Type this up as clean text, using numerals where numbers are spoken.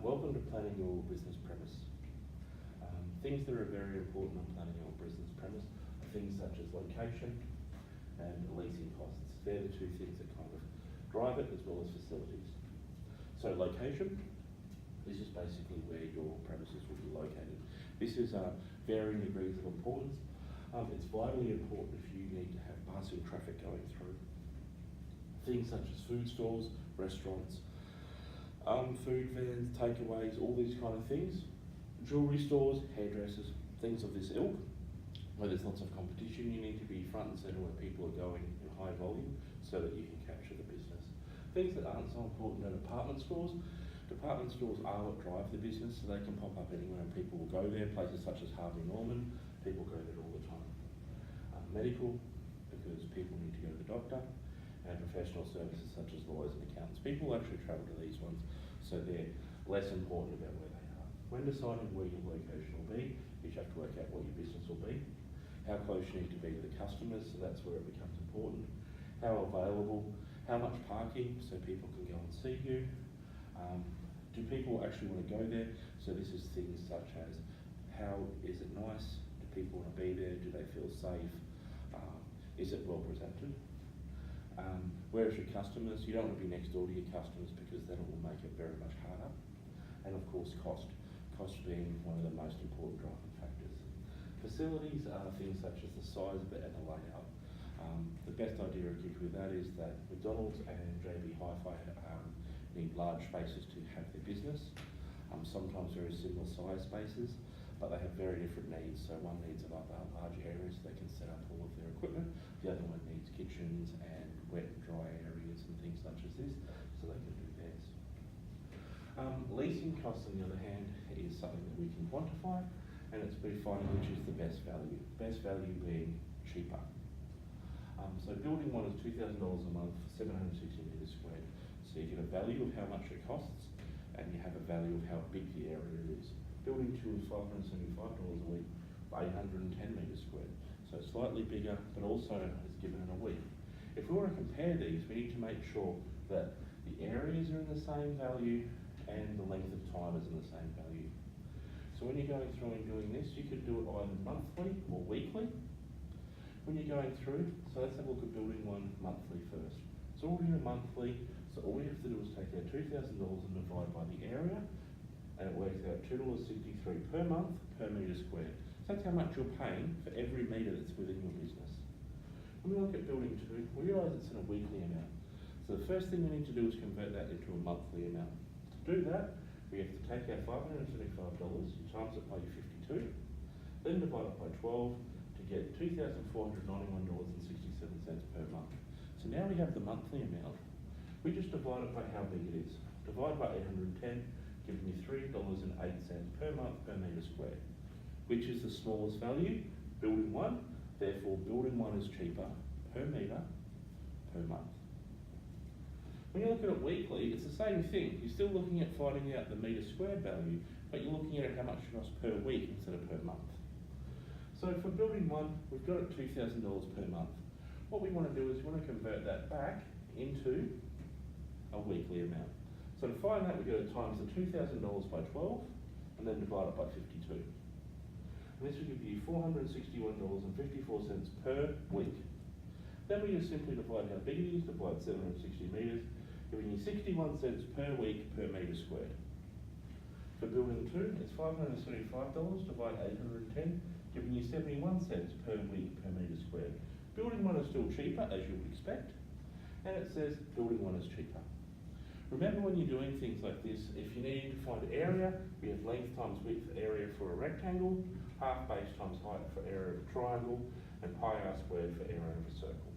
Welcome to planning your business premise. Things that are very important on planning your business premise are things such as location and leasing costs. They're the two things that kind of drive it, as well as facilities. So location, this is basically where your premises will be located. This is varying degrees of importance. It's vitally important if you need to have passing traffic going through. Things such as food stores, restaurants, food vans, takeaways, all these kind of things. Jewellery stores, hairdressers, things of this ilk. Where there's lots of competition, you need to be front and centre where people are going in high volume so that you can capture the business. Things that aren't so important are department stores. Department stores are what drive the business, so they can pop up anywhere and people will go there. Places such as Harvey Norman, people go there all the time. Medical, because people need to go to the doctor. And professional services such as lawyers and accountants. People actually travel to these ones, so they're less important about where they are. When deciding where your location will be, you have to work out what your business will be, how close you need to be to the customers, so that's where it becomes important, how available, how much parking, so people can go and see you, do people actually want to go there, so this is things such as how is it nice, do people want to be there, do they feel safe, is it well presented? Whereas your customers, you don't want to be next door to your customers because then it will make it very much harder. And of course cost being one of the most important driving factors. Facilities are things such as the size of it and the layout. The best idea I give you with that is that McDonald's and JB Hi-Fi need large spaces to have their business, sometimes very similar size spaces, but they have very different needs. So one needs large areas so they can set up all of their equipment. The other one needs kitchens and wet and dry areas and things such as this, so they can do theirs. Leasing costs, on the other hand, is something that we can quantify, and it's by finding which is the best value. Best value being cheaper. So building one is $2,000 a month for 760 metres squared. So you get a value of how much it costs, and you have a value of how big the area is. Building two is $575 a week for 810 metres squared. So slightly bigger, but also is given in a week. If we want to compare these, we need to make sure that the areas are in the same value and the length of time is in the same value. So when you're going through and doing this, you could do it either monthly or weekly. When you're going through, so let's have a look at building one monthly first. So already in a monthly, so all we have to do is take our $2,000 and divide by the area, and it works out $2.63 per month per metre squared. So that's how much you're paying for every metre that's within your business. When we look at building two, we realise it's in a weekly amount. So the first thing we need to do is convert that into a monthly amount. To do that, we have to take our $575, times it by your 52, then divide it by 12 to get $2,491.67 per month. So now we have the monthly amount. We just divide it by how big it is. Divide by 810, giving you $3.08 per month per metre squared. Which is the smallest value? Building one. Therefore, building one is cheaper per metre per month. When you look at it weekly, it's the same thing. You're still looking at finding out the metre squared value, but you're looking at how much it costs per week instead of per month. So for building one, we've got it $2,000 per month. What we want to do is we want to convert that back into a weekly amount. So to find that, we've got to times the $2,000 by 12 and then divide it by 52. And this will give you $461.54 per week. Then we just simply divide how big it is, divide 760 metres, giving you 61 cents per week per metre squared. For building two, it's $575, divide 810, giving you 71 cents per week per metre squared. Building one is still cheaper, as you would expect, and it says building one is cheaper. Remember when you're doing things like this, if you need to find area, we have length times width area for a rectangle, half base times height for area of a triangle, and pi r squared for area of a circle.